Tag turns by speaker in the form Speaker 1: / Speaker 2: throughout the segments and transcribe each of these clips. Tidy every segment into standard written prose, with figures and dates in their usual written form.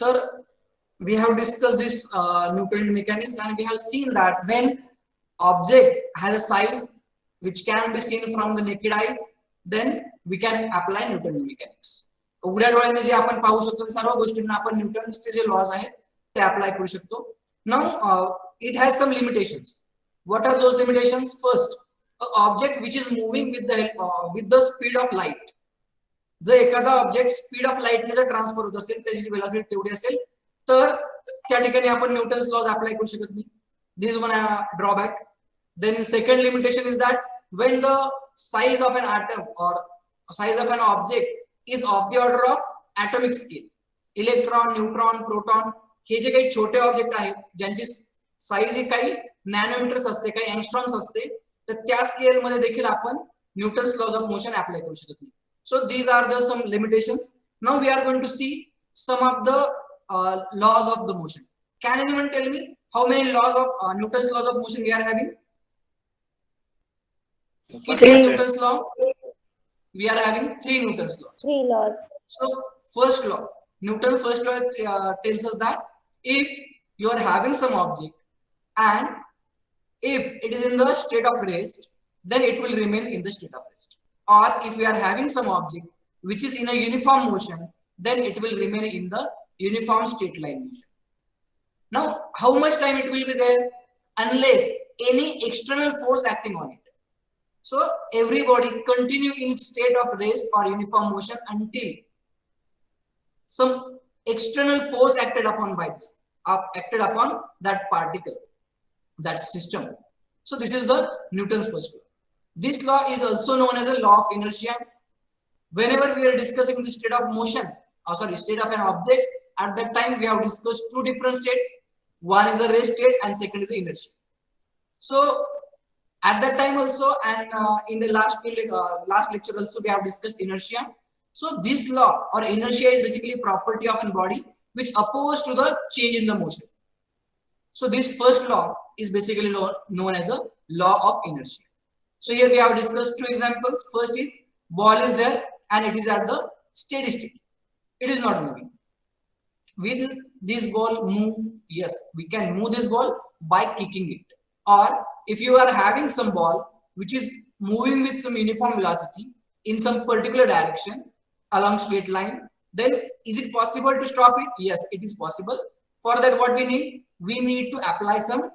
Speaker 1: तर we have discussed this Newton mechanics, and we have seen that when object has a size which can be seen from the naked eyes, then we can apply Newton mechanics. उघड्या डोळ्याने जे आपण पाहू शकतो सर्व गोष्टींना आपण न्यूटनचे जे laws आहेत ते apply करू शकतो. Now it has some limitations. What are those limitations? First, object which is moving with the speed of light. जर एखादा ऑब्जेक्ट स्पीड ऑफ लाईटने जर ट्रान्सफर होत असेल, त्याची वेलोसिटी तेवढी असेल, तर त्या ठिकाणी आपण न्यूटन्स लॉज अप्लाय करू शकत नाही. This one drawback. Then second limitation is that when the size of an atom or size of an object is of the order of atomic scale, electron, neutron, proton, हे जे काही छोटे object आहेत ज्यांची size ही काही नॅनोमीटर्स असते, काही angstroms असते, तर त्या स्केल मध्ये देखील आपण Newton's laws of motion apply करू शकत नाही. So these are the some limitations. Now we are going to see some of the laws of the motion. Can anyone tell me how many laws of Newton's laws of motion we are having? Newton's law? We are having 3 Newton's laws.
Speaker 2: 3 laws.
Speaker 1: So first law, Newton's first law tells us that if you are having some object and if it is in the state of rest, then it will remain in the state of rest. Or if we are having some object which is in a uniform motion, then it will remain in the uniform straight line motion. Now, how much time it will be there? Unless any external force acting on it. So every body continue in state of rest or uniform motion until some external force acted upon by this, acted upon that particle, that system. So this is the Newton's first law. This law is also known as a law of inertia. Whenever we are discussing the state of motion, state of an object, at that time we have discussed 2 different states. One is a rest state and second is inertia. So at that time also, and in the last lecture also, we have discussed inertia. So this law or inertia is basically property of a body which opposed to the change in the motion. So this first law is basically known as a law of inertia. So here we have discussed 2 examples. First is ball is there and it is at the steady state. It is not moving. Will this ball move? Yes, we can move this ball by kicking it. Or if you are having some ball which is moving with some uniform velocity in some particular direction along straight line, then is it possible to stop it? Yes, it is possible. For that, what we need? We need to apply some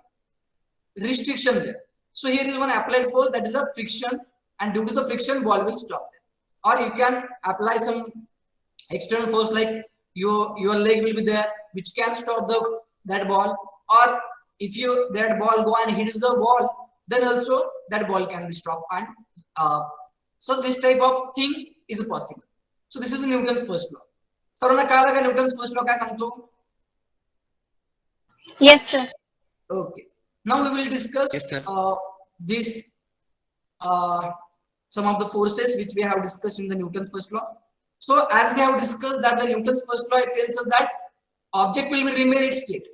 Speaker 1: restriction there. So here is one applied force, that is a friction, and due to the friction, ball will stop there. Or you can apply some external force like your leg will be there, which can stop that ball. Or if that ball go and hits the wall, then also that ball can be stopped. And so this type of thing is possible. So this is Newton's first law. सर्वांना कळलं का Newton's first law काय सांगतो?
Speaker 2: Yes, sir.
Speaker 1: Okay. Now we will discuss this some of the forces which we have discussed in the Newton's first law. So as we have discussed that the Newton's first law, it tells us that object will remain its state.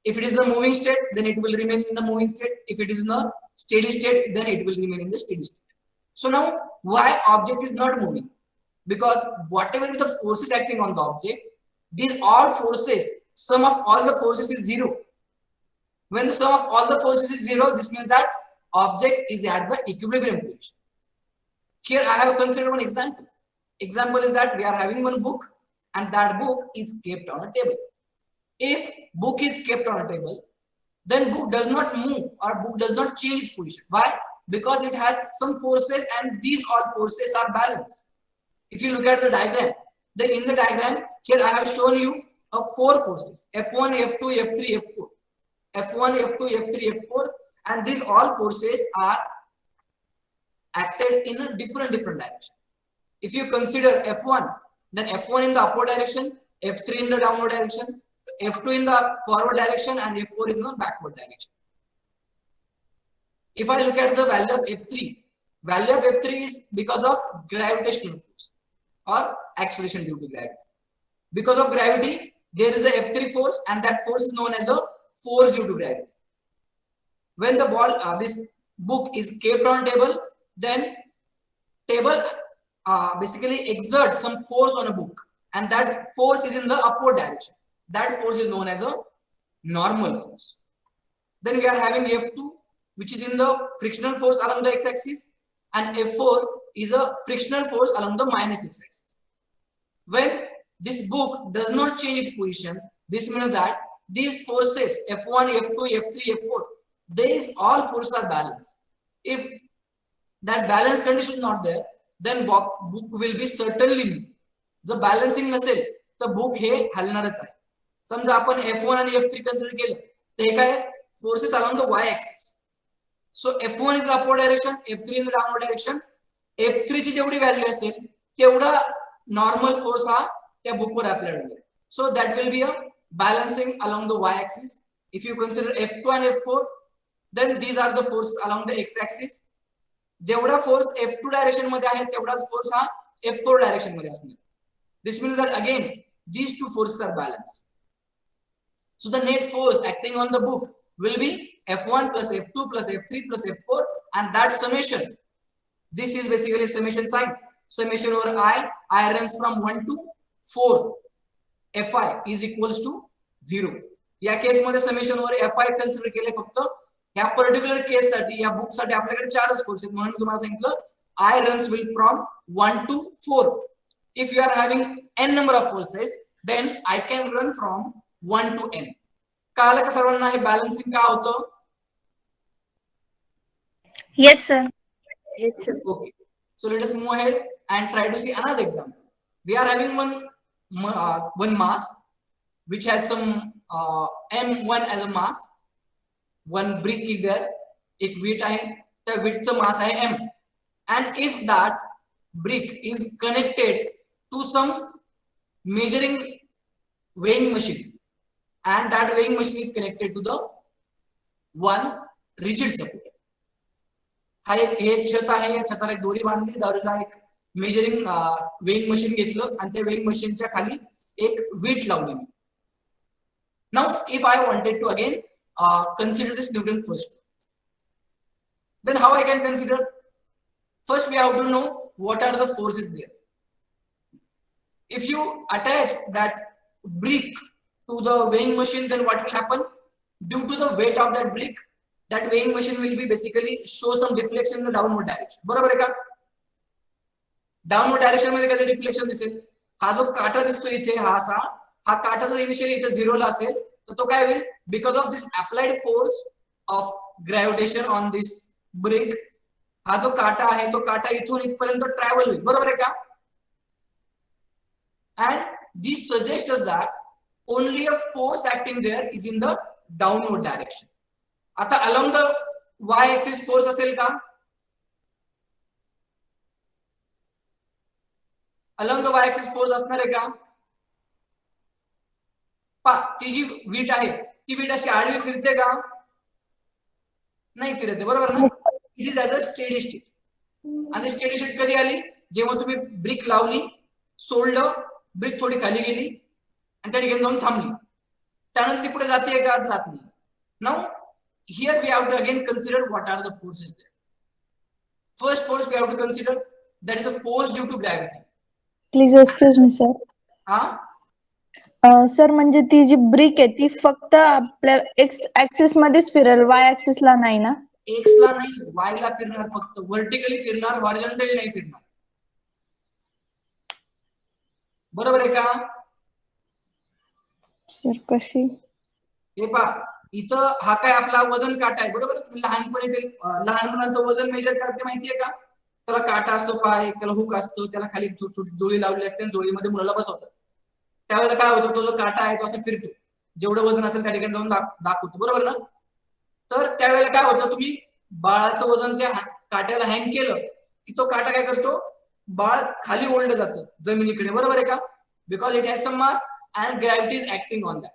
Speaker 1: If it is the moving state, then it will remain in the moving state. If it is in the steady state, then it will remain in the steady state. So now, why object is not moving? Because whatever the forces acting on the object, these all forces, sum of all the forces is 0. When the sum of all the forces is 0, this means that object is at the equilibrium position. Here I have considered one example. Example is that we are having one book and that book is kept on a table. If book is kept on a table, then book does not move or book does not change its position. Why? Because it has some forces and these all forces are balanced. If you look at the diagram, then in the diagram, here I have shown you 4 forces, F1, F2, F3, F4. F1, F2, F3, F4, and these all forces are acted in a different direction. If you consider F1, then F1 in the upward direction, F3 in the downward direction, F2 in the forward direction, and F4 is in the backward direction. If I look at the value of F3, value of F3 is because of gravitational force or acceleration due to gravity. Because of gravity, there is a F3 force, and that force is known as a force due to gravity. When the ball, this book is kept on table, then table basically exerts some force on a book, and that force is in the upward direction. that force is known as a normal force. Then we are having F2, which is in the frictional force along the x-axis, and F4 is a frictional force along the minus x-axis. When this book does not change its position, this means that these forces F1, F2, F3, F4, these all forces are balanced. If that balance condition is not there, then book will be certainly move. जर balancing नसेल तर book हे हलणारच आहे. समजा आपण F1 आणि F3 consider केलं तर हे काय forces along the y axis. So F1 is the upward direction, F3 in the downward direction. F3 ची जेवढी व्हॅल्यू असेल तेवढा नॉर्मल फोर्स हा त्या बुकवर अप्लाय होईल. So that will be a balancing along the y axis. If you consider F2 and F4, then these are the forces along the x axis. जेवढा force F2 direction मध्ये आहे तेवढाच force हा F4 direction मध्ये असणार. This means that again these two forces are balanced. So the net force acting on the book will be F1 plus F2 plus F3 plus F4, and that summation, this is basically summation sign. Summation over I runs from 1 to 4. Fi is equals to 0. या case मध्ये summation over Fi consider केले फक्त या particular case साठी, या book साठी आपल्याकडे चारच फोर्स आहेत म्हणून तुम्हाला सांगितलं I runs will from 1 to 4. If you are having n number of forces, then I can run from 1 to n. कळालं का सर्वांना हे बॅलन्सिंग का होतं?
Speaker 2: Yes sir.
Speaker 3: Yes sir.
Speaker 1: Okay, so let us move ahead and try to see another example. We are having one mass which has some m1 as a mass. One brick is there, एक weight आहे, त्या weight चा mass आहे m, and if that brick is connected to some measuring weighing machine, and that weighing machine is connected to the one rigid support. हा एक छत आहे, या छताला एक दोरी बांधली, दोरीला एक मेजरिंग वेइंग मशीन घेतलं आणि त्या वेइंग मशीनच्या खाली एक वेट लावली. Now if I wanted to again consider this Newton first, then how I can consider? First we have to know what are the forces there. If you attach that brick to the weighing machine, then what will happen? Due to the weight of that brick, that weighing machine will be basically show some deflection in the downward direction. बरोबर आहे का? Downward direction मध्ये कधी deflection दिसेल? हा जो काटा दिसतो इथे, हा काटा जर इनिशियली इथे 0 ला असेल तर तो काय होईल? Because of this applied force of gravitation on this brick, हा जो काटा आहे तो काटा इथून इथपर्यंत ट्रॅव्हल होईल. बरोबर आहे का? and this suggests us that only a force acting there is in the downward direction. आता along the y axis force असेल का? along the y axis force असणार आहे का? ती जी वीट आहे ती वीट अशी आडवी फिरते का? नाही फिरते. बरोबर ना? It is at the steady state. आणि स्टेडी स्टेट कधी आली? जेव्हा तुम्ही ब्रिक लावली, सोडलं, ब्रिक थोडी खाली गेली आणि त्या ठिकाणी जाऊन थांबली, त्यानंतर ती पुढे जाते का? जात नाही. Now here we have to again consider what are the forces there. First force we have to consider, that is a force due to gravity.
Speaker 2: Please excuse me sir. Sir म्हणजे ती जी ब्रिक आहे ती फक्त आपल्याला x axis मध्येच फिरेल, वाय axis ला नाही ना?
Speaker 1: एक्स ला नाही, वाय ला फिरणार, फक्त व्हर्टिकली फिरणार, हॉरिझॉन्टली नाही फिरणार. बरोबर आहे का?
Speaker 2: सर कशी?
Speaker 1: हे पहा, इथं हा काय आपला वजन काटा आहे. बरोबर? लहानपणी लहानपणाचं वजन मेजर करते माहितीये का? त्याला काटा असतो, पाय, त्याला हुक असतो, त्याला खाली छोटी जोडी लावली असते, जोडीमध्ये मुलाला बसवतात. त्यावेळेला काय होतं? तो जो काटा आहे तो असा फिरतो, जेवढं वजन असेल त्या ठिकाणी जाऊन दाखवतो. बरोबर ना? तर त्यावेळेला काय होतं? तुम्ही बाळाचं वजन त्या काट्याला हँग केलं की तो काटा काय करतो? बाळ खाली ओढलं जातं जमिनीकडे. बरोबर आहे का? Because it has some mass and gravity is acting on that.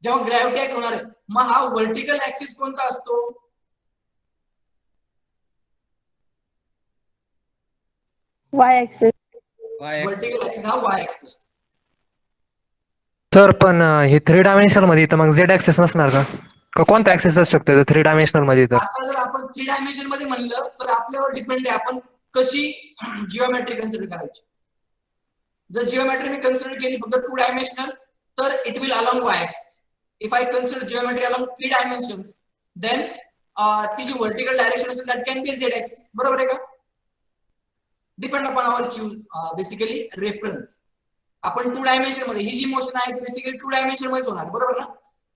Speaker 1: जेव्हा ग्रॅव्हिटी ऍक्ट होणार आहे, मग हा व्हर्टिकल ऍक्सिस कोणता असतो?
Speaker 2: वाय ऍक्सिस.
Speaker 1: व्हर्टिकल ऍक्सिस हा वाय ऍक्सिस असतो.
Speaker 4: सर पण हे 3 डायमेन्शनल मध्ये तर मग झेड ऍक्सिस नसणार का? कोणता ऍक्सिस असू शकतो 3 डायमेन्शनल मध्ये? तर
Speaker 1: आता जर आपण 3 डायमेन्शन मध्ये म्हणलं तर आपल्यावर डिपेंड आहे आपण कशी जिओमेट्री कन्सिडर करायची. जर जिओमेट्री मी कन्सिडर केली फक्त 2 डायमेन्शनल, तर it will along y-axis. If I consider geometry along 3 dimensions, then ती जी vertical direction असेल that can be z-axis. बरोबर आहे का? Depend upon our choose basically reference. आपण 2 डायमेन्शन मध्ये ही जी मोशन आहे ती बेसिकली 2 डायमेन्शन मध्येच होणार, बरोबर ना?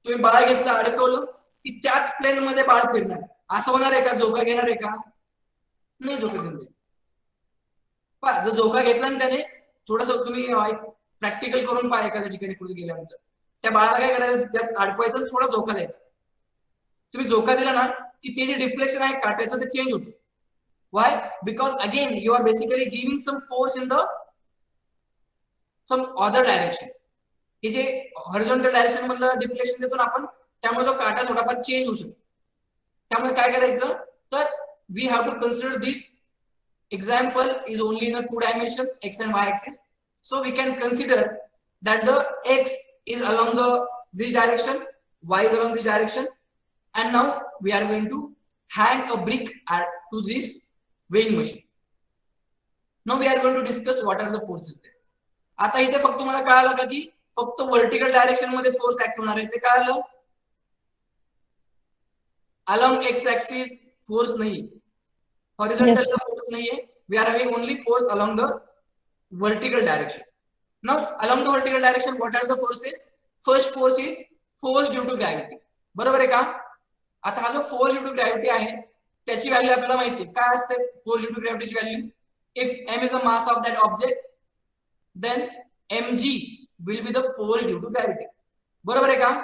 Speaker 1: तुम्ही बाळ घेतलं, अडकवलं की त्याच प्लेन मध्ये बाळ फिरणार. असं होणार आहे का? झोका घेणार आहे का? नाही झोका घेऊन द्यायचं. पहा, जर झोका घेतला ना त्याने, थोडस तुम्ही प्रॅक्टिकल करून पहा एखाद्या ठिकाणी कुठे गेल्यानंतर, त्या बाळाला काय करायचं, त्यात अडकवायचं, थोडा झोका द्यायचा. तुम्ही झोका दिला ना की ते जे डिफ्लेक्शन आहे काट्याचं ते चेंज होतं. Why? Because again you are basically giving some force in the some other direction. हे जे हॉरिझॉन्टल डायरेक्शन मधलं डिफ्लेक्शन देतो ना आपण, त्यामुळे तो काटा थोडाफार चेंज होऊ शकतो. त्यामुळे काय करायचं, तर we have to consider this example is only in a 2 dimension x and y axis, so we can consider that the x is along this direction, y is along this direction, and now we are going to hang a brick to this weighing machine. Now we are going to discuss what are the forces there. आता इथे फक्त तुम्हाला कळालं का की फक्त vertical direction मध्ये force act होणार आहे, ते कळालं. along x axis फोर्स नाही, horizontal force nahi hai. We are having only force along the vertical direction. Now along the vertical direction what are the forces? First force is force due to gravity. बरोबर आहे का? आता हा जो force due to gravity आहे त्याची value आपल्याला माहिती आहे. काय असते force due to gravity ची value? If m is the mass of that object, then mg will be the force due to gravity. बरोबर आहे का?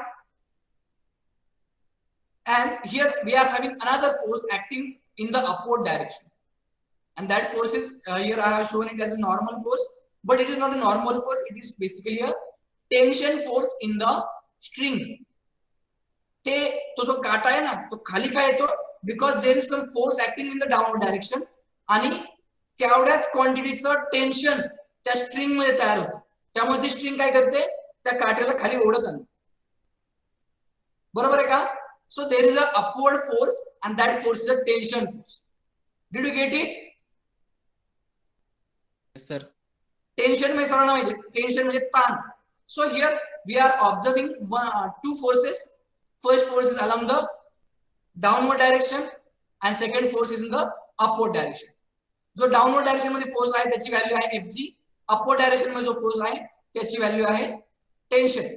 Speaker 1: And here we are having another force acting in the upward direction, and that force is here I have shown it as a normal force, but it is not a normal force, it is basically a tension force in the string. ते तो जो काटा आहे ना तो खाली काय येतो, because there is some force acting in the downward direction, आणि तेवढ्याच क्वांटिटीचं टेन्शन त्या स्ट्रिंग मध्ये तयार होतं. त्यामुळे ती स्ट्रिंग काय करते, त्या काट्याला खाली ओढत आणते. बरोबर आहे का? So there is a upward force and that force is a tension force. Did you get it?
Speaker 3: Yes, sir.
Speaker 1: Tension में सर्वांना माहिती आहे, टेन्शन म्हणजे ताण. So here we are observing two forces. First force is along the downward direction and second force is in the upward direction. जो downward direction मध्ये force आहे त्याची व्हॅल्यू आहे Fg. Upward direction मध्ये जो force आहे त्याची व्हॅल्यू आहे tension.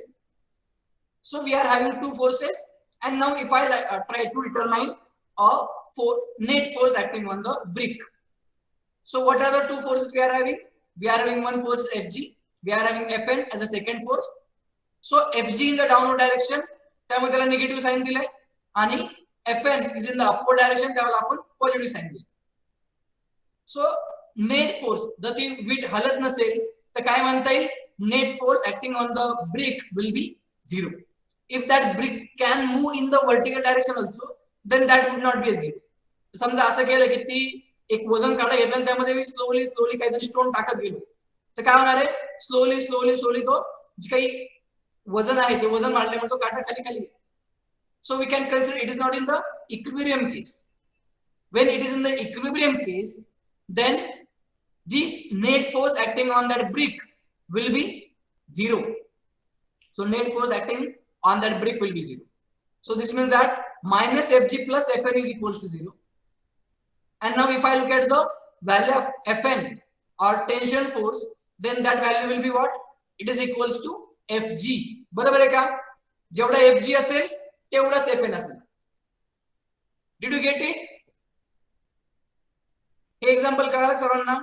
Speaker 1: So we are having two forces, and now if I try to determine a net force acting on the brick. So what are the two forces we are having? We are having one force Fg, we are having Fn as a second force. So Fg in the downward direction, त्यामुळे त्याला negative sign दिलंय, आणि Fn is in the upward direction, त्याला आपण positive sign दिले. So net force जर ती wheat हलत नसेल तर काय म्हणता येईल, net force acting on the brick will be 0. If that brick can move in the vertical direction also, then that would not be a 0. समजा असं केलं की ती एक वजन काटा घेतलं आणि त्यामध्ये मी स्लोली काहीतरी स्टोन टाकत गेलो, तर काय होणार आहे, स्लोली तो जे काही वजन आहे ते वजन वाढल्यामुळे तो काटा खाली. So we can consider it is not in the equilibrium case. When it is in the equilibrium case, then this net force acting on that brick will be 0. So net force acting on that brick will be 0. So this means that minus Fg plus Fn is equals to 0. And now if I look at the value of Fn or tension force, then that value will be what? It is equals to Fg. बरोबर आहे का? जेवढा Fg असेल तेवढाच Fn असेल. Did you get it? हे example कळालं सर्वांना?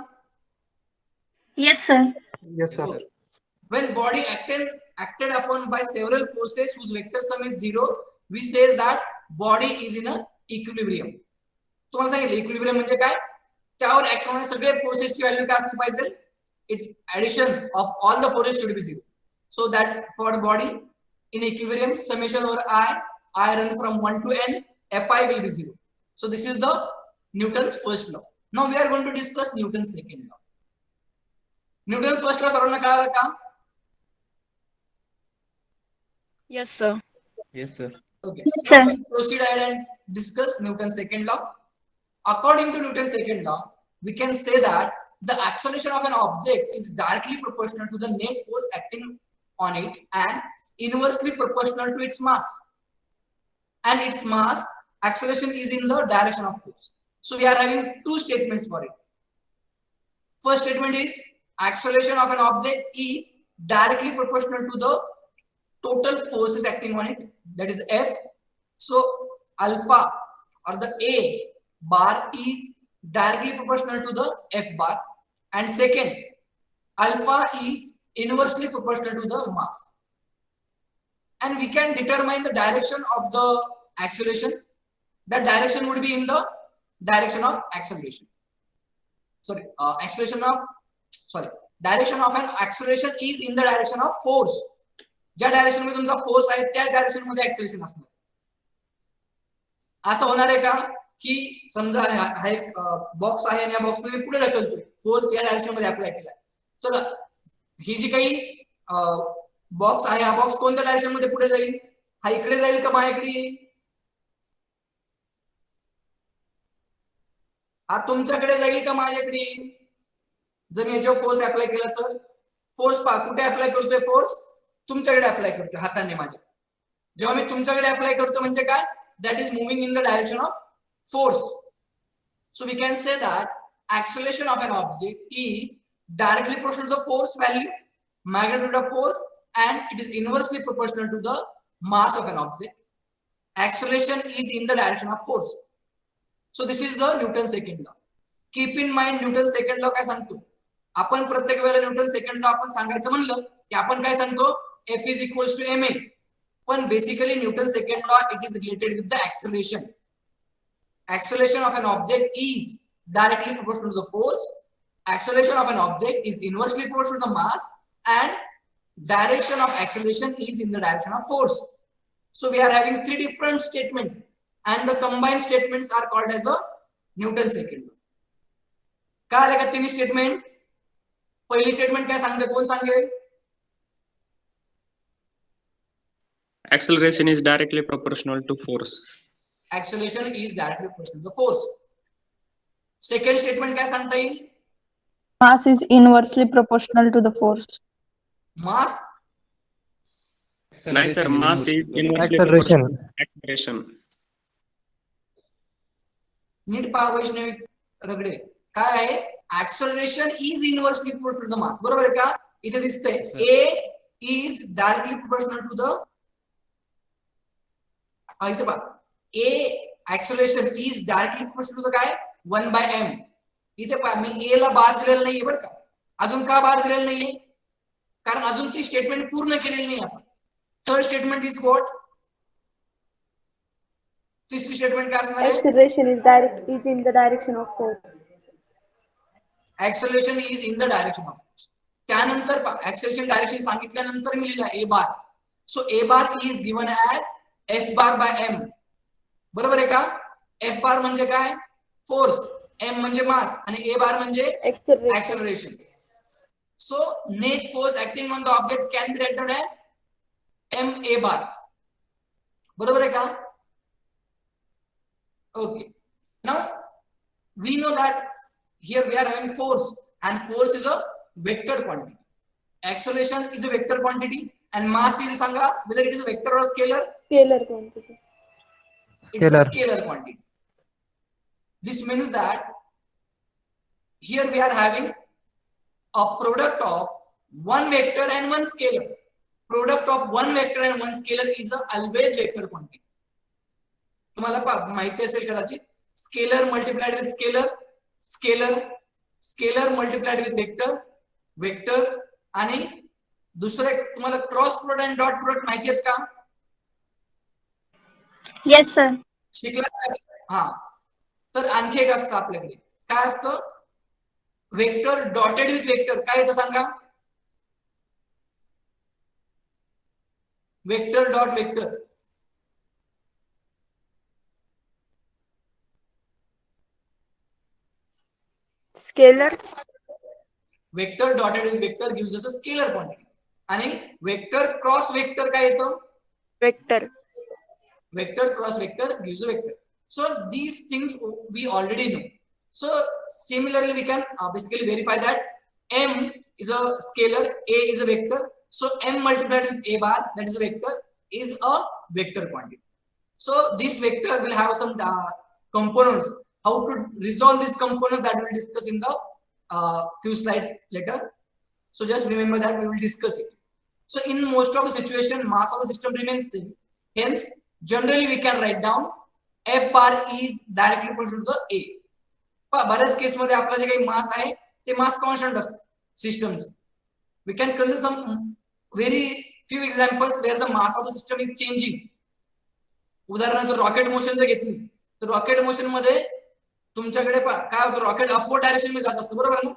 Speaker 2: Yes, sir.
Speaker 4: Yes, sir.
Speaker 1: When body acted upon by several forces whose vector sum is 0, we says that body is in a equilibrium. तुम्हाला सांगितलं इक्विलिब्रियम म्हणजे काय, त्यावर ऍक्ट होणारे सगळे फोर्सेसची व्हॅल्यू काय असली पाहिजे, it's addition of all the forces should be 0. So that for body in equilibrium summation over I run from 1 to n, Fi will be 0. So this is the Newton's first law. Now we are going to discuss Newton's second law. Newton's first law सर्वांना कळालं का?
Speaker 2: Yes, sir.
Speaker 3: Yes, sir.
Speaker 1: Okay.
Speaker 2: Yes, sir.
Speaker 1: Now, proceed ahead and discuss Newton's second law. According to Newton's second law, we can say that the acceleration of an object is directly proportional to the net force acting on it and inversely proportional to its mass. And its mass acceleration is in the direction of force. So we are having two statements for it. First statement is acceleration of an object is directly proportional to the total forces acting on it, that is F. So alpha or the A bar is directly proportional to the F bar, and second, alpha is inversely proportional to the mass. And we can determine the direction of the acceleration. That direction would be in the direction of acceleration. Direction of an acceleration is in the direction of force. ज्या direction मध्ये तुमचा force आहे त्या direction मध्ये acceleration असणार. असं होणार आहे का की समजा हा एक बॉक्स आहे आणि या बॉक्स मध्ये पुढे ढकलतोय, फोर्स या डायरेक्शन मध्ये अप्लाय केलाय, तर ही जी काही बॉक्स आहे हा बॉक्स कोणत्या डायरेक्शन मध्ये पुढे जाईल? हा इकडे जाईल का माझ्याकडे येईल? हा तुमच्याकडे जाईल का माझ्याकडे येईल? जर मी याच्यावर फोर्स अप्लाय केला तर फोर्स कुठे अप्लाय करतोय? फोर्स तुमच्याकडे अप्लाय करतोय हाताने माझ्या. जेव्हा मी तुमच्याकडे अप्लाय करतो म्हणजे काय? That is moving in the direction of force. So we can say that acceleration of an object is directly proportional to the force value, magnitude of force, and it is inversely proportional to the mass of an object. Acceleration is in the direction of force. So this is the Newton's second law. Keep in mind Newton's second law काय सांगतो? आपण प्रत्येक वेळेला Newton second law आपण सांगायचं म्हणलं की आपण काय सांगतो? F is equals to ma. पण basically Newton second law it is related with the acceleration. Acceleration of an object is directly proportional to the force. Acceleration of an object is inversely proportional to the mass, and direction of acceleration is in the direction of force. So we are having three different statements, and the combined statements are called as a Newton's second law. काय आले का तीन statement? पहिली statement काय सांगते? कोण सांगेल?
Speaker 3: Acceleration is directly proportional to force.
Speaker 1: Acceleration is directly proportional to the force. Second statement काय सांगता येईल?
Speaker 2: Mass is inversely proportional to the force.
Speaker 1: Mass
Speaker 3: नाही sir, mass is inversely
Speaker 4: Acceleration.
Speaker 3: proportional to acceleration.
Speaker 1: नीट पहा वैष्णवी रगडे, काय आहे? Acceleration is inversely proportional to the mass. बरोबर आहे का? इथे दिसतंय A is directly proportional to the इथे पहा A acceleration is directly proportional to the काय? 1 by m. इथे पहा मी A ला बार दिलेला नाहीये बरं का. अजून का बार दिलेला नाहीये? कारण अजून ती स्टेटमेंट पूर्ण केलेली नाही आपण. Third statement is what? तिसरी स्टेटमेंट काय असणार आहे?
Speaker 2: Acceleration is in the direction of force.
Speaker 1: Acceleration is in the direction of force. त्यानंतर acceleration डायरेक्शन सांगितल्यानंतर मी लिहिला A bar. So A bar is given as F bar by m. बरोबर आहे का? F बार म्हणजे काय? फोर्स, m म्हणजे मास आणि A बार म्हणजे acceleration. So net force acting on the object can be written as ma bar. बरोबर आहे का? Okay. Now we know that here we are having force, and force is a vector quantity. Acceleration is a vector quantity, and mass is Sanga whether it is a vector or scalar.
Speaker 2: Scalar quantity.
Speaker 1: It's a scalar quantity. This means that here we are having a product of one vector and one scalar. Product of one vector and one scalar is a always vector quantity. तुम्हाला माहिती असेल कदाचित, scalar multiplied with scalar, scalar multiplied with vector, vector आणि दुसरे तुम्हाला cross product आणि dot product माहिती आहेत का?
Speaker 2: Yes sir.
Speaker 1: शिकला? हा. तर आणखी एक असतं आपल्याकडे, काय असतं? Vector dotted with vector. काय येतं सांगा? Vector dot vector.
Speaker 2: Scalar.
Speaker 1: Vector dotted with vector gives us a scalar quantity. आणि वेक्टर क्रॉस वेक्टर काय येतं?
Speaker 2: Vector.
Speaker 1: Vector cross vector gives a vector. So these things we already know. So similarly we can basically verify that m is a scalar, a is a vector. So m multiplied with a bar, that is a vector, is a vector quantity. So this vector will have some components. How to resolve this component, that we will discuss in the few slides later. So just remember that we will discuss it. So in most of the situation, mass of the system remains same. Hence, generally we can write down F bar is directly proportional to the A. बऱ्याच case मध्ये आपला जे काही मास आहे ते मास constant असतं सिस्टमचं. We can consider some very few examples where the mass of the system is changing. उदाहरणार्थ rocket motion जर घेतली तर रॉकेट मोशन मध्ये तुमच्याकडे काय होतं, रॉकेट अपवर्ड डायरेक्शन मध्ये जात असतं, बरोबर ना.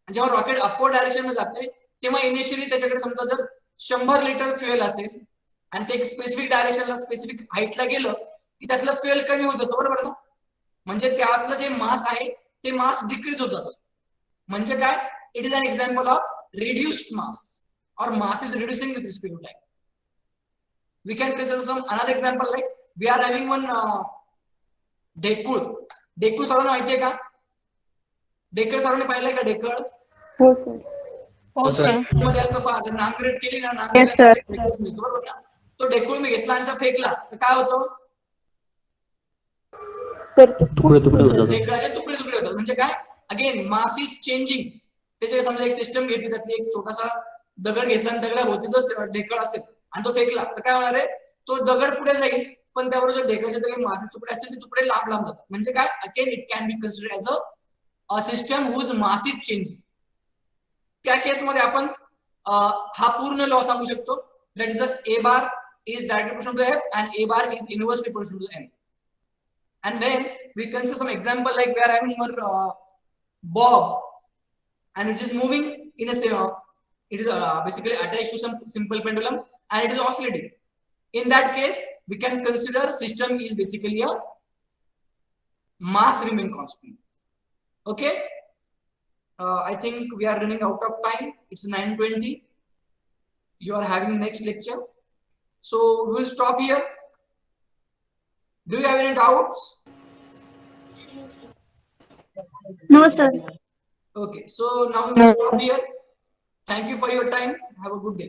Speaker 1: जेव्हा रॉकेट अपवर्ड डायरेक्शन मध्ये जाते तेव्हा इनिशियली त्याच्याकडे समजा जर 100 लिटर फ्युएल असेल आणि ते एक स्पेसिफिक डायरेक्शनला स्पेसिफिक हाईटला गेलं की त्यातलं फ्युएल कमी होत जातं, बरोबर ना. म्हणजे त्यातलं जे मास आहे ते मास डिक्रीज होत जात असतं. म्हणजे काय, it is an example of reduced mass or mass is reducing with respect to time. We can consider some another example, like we are having one ढेकूळ. ढेकूळ सर्वांना माहिती आहे का? ढेकळ सर्वांनी पाहिलंय का ढेकळ?
Speaker 2: हो सर.
Speaker 5: हो सर.
Speaker 1: मध्ये असतं पहा, जर नांगरट केली ना,
Speaker 2: Yes, sir.
Speaker 1: ढेकूळ मिळतो, बरोबर ना. तो ढेकूळ मी घेतला आणि असा फेकला तर काय होतं,
Speaker 5: तुकडे तुकडे होतात.
Speaker 1: ढेकळाचे तुकडे तुकडे होतात. म्हणजे काय, अगेन मास इज चेंजिंग. त्याचे समजा एक सिस्टम घेतली, त्यातली एक छोटासा दगड घेतला आणि दगडाभोवती जर ढेकळ असेल आणि तो फेकला तर काय होणार आहे, तो दगड पुढे जाईल पण त्यावर जो ढेकळाचे काही माती तुकडे असतील ते तुकडे लांब लांब जातात. म्हणजे काय, again it can be consider as a system whose mass is changing. त्या केसमध्ये आपण हा पूर्ण लॉ सांगू शकतो, that is a bar is directly proportional to F and a bar is inversely proportional to M. And when we consider some example, like we are having one bob and it is moving in a it is basically attached to some simple pendulum and it is oscillating. In that case, we can consider system is basically a mass remain constant. Okay. I think we are running out of time. It's 9:20. You are having next lecture, so we'll stop here. Do you have any doubts?
Speaker 2: No sir.
Speaker 1: Okay, so now we will stop here. Thank you for your time. Have a good day.